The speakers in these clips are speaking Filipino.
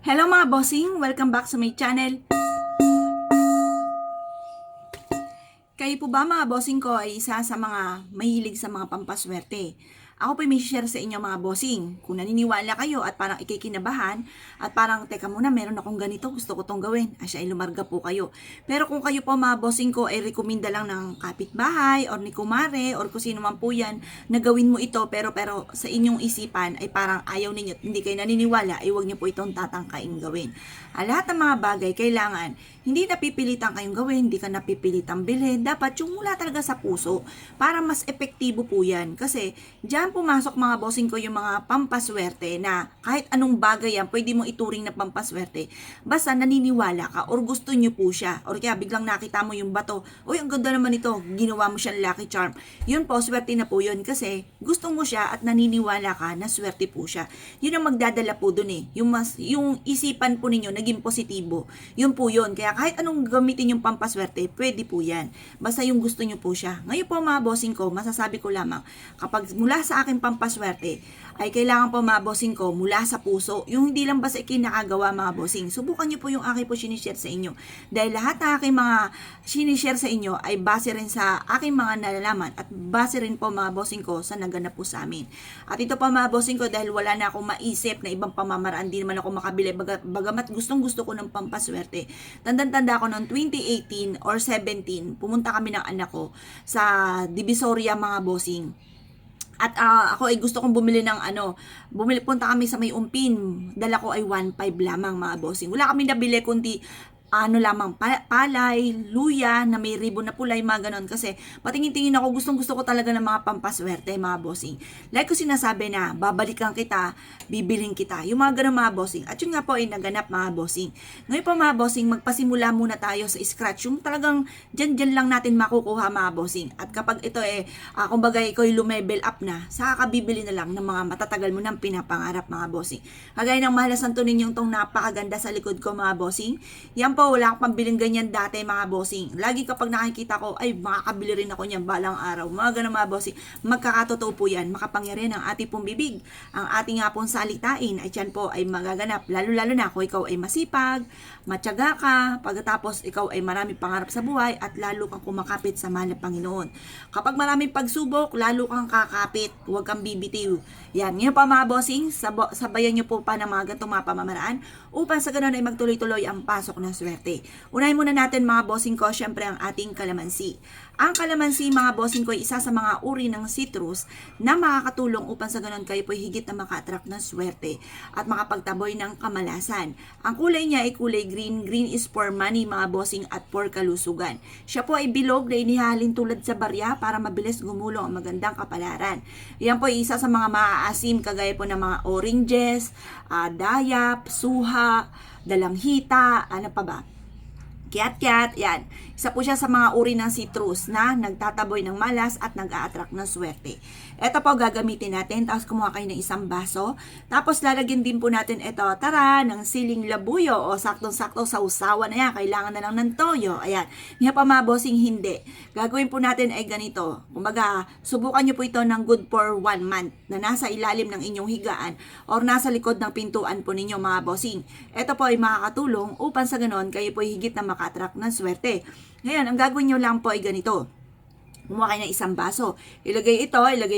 Hello mga bossing! Welcome back sa my channel. Kayo po ba mga bossing ko ay isa sa mga mahilig sa mga pampaswerte? Ako po may share sa inyo mga bossing. Kung naniniwala kayo at parang ikikinabahan at parang teka muna meron akong ganito gusto ko tong gawin. Asya ay lumarga po kayo. Pero kung kayo po mga bossing ko ay rekomenda lang ng kapitbahay or ni kumare or kung sino man po yan na gawin mo ito pero sa inyong isipan ay parang ayaw ninyo hindi kayo naniniwala ay huwag niyo po itong tatangkain gawin. Lahat ng mga bagay kailangan hindi napipilitan kayong gawin, hindi ka napipilitang bilhin. Dapat yung mula talaga sa puso para mas epektibo po yan. Kasi diyan pumasok mga bossing ko yung mga pampaswerte na kahit anong bagay yan, pwede mo ituring na pampaswerte. Basta naniniwala ka or gusto nyo po siya. Or kaya biglang nakita mo yung bato, uy, ang ganda naman ito, ginawa mo siyang lucky charm. Yun po, swerte na po yun kasi gusto mo siya at naniniwala ka na swerte po siya. Yun ang magdadala po dun eh. Yung isipan po ninyo naging positibo. Yun po yun. Kaya kahit anong gamitin yung pampaswerte, pwede po yan. Basta yung gusto nyo po siya. Ngayon po mga bossing ko, masasabi ko lamang, kapag mula sa aking pampaswerte, ay kailangan po mga bossing ko mula sa puso. Yung hindi lang basta ikinakagawa mga bossing. Subukan nyo po yung aking po sinishare sa inyo. Dahil lahat ng aking mga sinishare sa inyo ay base rin sa aking mga nalalaman at base rin po mga bossing ko sa naganap po sa amin. At ito pa mga bossing ko dahil wala na akong maisip na ibang pamamaraan, di naman ako makabili bagamat gustong gusto ko ng pampaswerte. Tanda ko noong 2018 or 17, pumunta kami ng anak ko sa Divisoria mga bossing. At ako ay gusto kong bumili ng punta kami sa may Umpin. Dala ko ay 1.5 lamang mga bossing. Wala kami nabili kundi lamang palay, luya na may ribbon na pulay, mga ganon. Kasi patingin-tingin ako, gustong-gusto ko talaga ng mga pampaswerte, mga bossing. Like ko sinasabi na, babalikan kita, bibilhin kita. Yung mga ganon mga bossing. At yun nga po ay naganap mga bossing. Ngayon po mga bossing, magpasimula muna tayo sa scratch. Yung talagang dyan lang natin makukuha mga bossing. At kapag ito kumbaga ikaw ay lumevel up na, saka bibili na lang ng mga matatagal mo ng pinapangarap mga bossing. Kagaya ng mahalasan to ninyong tong napakaganda sa likod ko mga bossing. Yan po, wala akong pambiling ganyan dati mga bossing. Lagi kapag nakikita ko, ay makakabili rin ako niyan balang araw. Mga ganun mga bossing. Magkakatotoo po yan. Makapangyarihan ang ating pong bibig. Ang ating nga pong salitain ay yan po ay magaganap. Lalo na kung ikaw ay masipag, matyaga ka, pagkatapos ikaw ay maraming pangarap sa buhay at lalo kang kumakapit sa mahal na Panginoon. Kapag maraming pagsubok, lalo kang kakapit. Huwag kang bibitiw. Yan. Ngayon pa mga bossing, sabayan nyo po pa ng mga ganitong mga pamamaraan upang sa ganun ay magtuloy-tuloy ang pasok ng swerte. Unahin muna natin mga bossing ko, syempre ang ating kalamansi. Ang kalamansi mga bossing ko ay isa sa mga uri ng citrus na makakatulong upang sa ganun kayo po higit na maka-attract ng swerte at makapagtaboy ng kamalasan. Ang kulay niya ay kulay green. Green is for money mga bossing at for kalusugan. Siya po ay bilog na inihalin tulad sa barya para mabilis gumulong ang magandang kapalaran. Yan po ay isa sa mga maaasim kagaya po ng mga oranges, dayap, suha, dalanghita, ano pa ba? Kiat-kiat, yan. Isa po siya sa mga uri ng citrus na nagtataboy ng malas at nag-a-attract ng swerte. Ito po gagamitin natin, tapos kumuha kayo ng isang baso. Tapos lalagyan din po natin ito, ng siling labuyo o saktong-sakto sa usawa na yan. Kailangan na lang ng toyo. Ayan. Ngayon pa mga bossing, hindi. Gagawin po natin ay ganito. Kumbaga, subukan nyo po ito ng good for 1 month na nasa ilalim ng inyong higaan or nasa likod ng pintuan po ninyo mga bossing. Ito po ay makakatulong upang sa ganon kayo po higit na maka-attract ng swerte. Ngayon, ang gagawin nyo lang po ay ganito. Kumuha kayo ng isang baso. Ilagay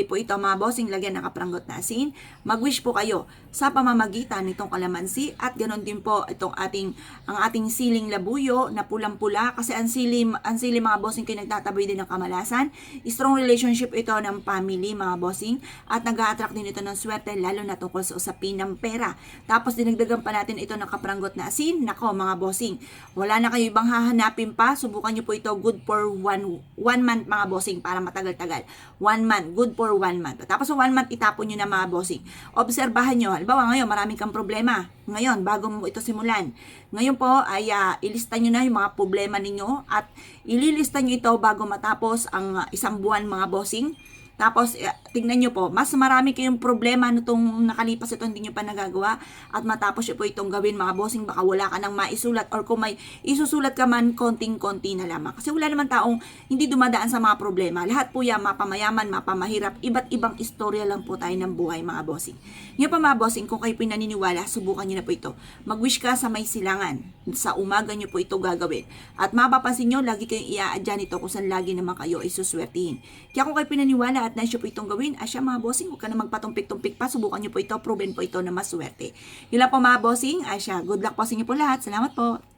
po ito mga bossing, lagyan ng kapranggot na asin. Mag-wish po kayo sa pamamagitan nitong kalamansi at ganoon din po ang ating siling labuyo na pulang-pula kasi ang sili mga bossing kayo nagtataboy din ng kamalasan. Strong relationship ito ng family mga bossing at nag-a-attract din ito ng swerte lalo na tungkol sa usapin ng pera. Tapos dinagdagan pa natin ito ng kapranggot na asin. Nako mga bossing, wala na kayo ibang hahanapin pa. Subukan nyo po ito good for 1 month mga bossing para matagal-tagal. 1 month, good for 1 month. Tapos 1 month itapon nyo na mga bossing. Obserbahan nyo, halimbawa ngayon marami kang problema. Ngayon, bago mo ito simulan. Ngayon po ay ilista nyo na yung mga problema ninyo at ililista nyo ito bago matapos ang isang buwan mga bossing. Tapos, tingnan nyo po, mas marami kayong problema nitong nakalipas ito, hindi nyo pa nagagawa. At matapos nyo po itong gawin, mga bossing, baka wala ka nang maisulat. Or kung may isusulat ka man, konting-konti na lamang. Kasi wala naman taong hindi dumadaan sa mga problema. Lahat po yan, mapamayaman, mapamahirap. Iba't ibang istorya lang po tayo ng buhay, mga bossing. Ngayon pa, mga bossing, kung kayo po naniniwala, subukan nyo na po ito. Mag-wish ka sa may silangan. Sa umaga nyo po ito gagawin. At mapapansin nyo, lagi kayong i-a-adya nito kung saan lagi naman kayo isuswertihin. Kaya kung kayo pinaniwala at nais nyo po itong gawin, asya mga bossing, huwag ka na magpatumpik-tumpik pa, subukan nyo po ito, proven po ito na maswerte. Yun lang po mga bossing, asya, good luck po sa inyo po lahat, salamat po.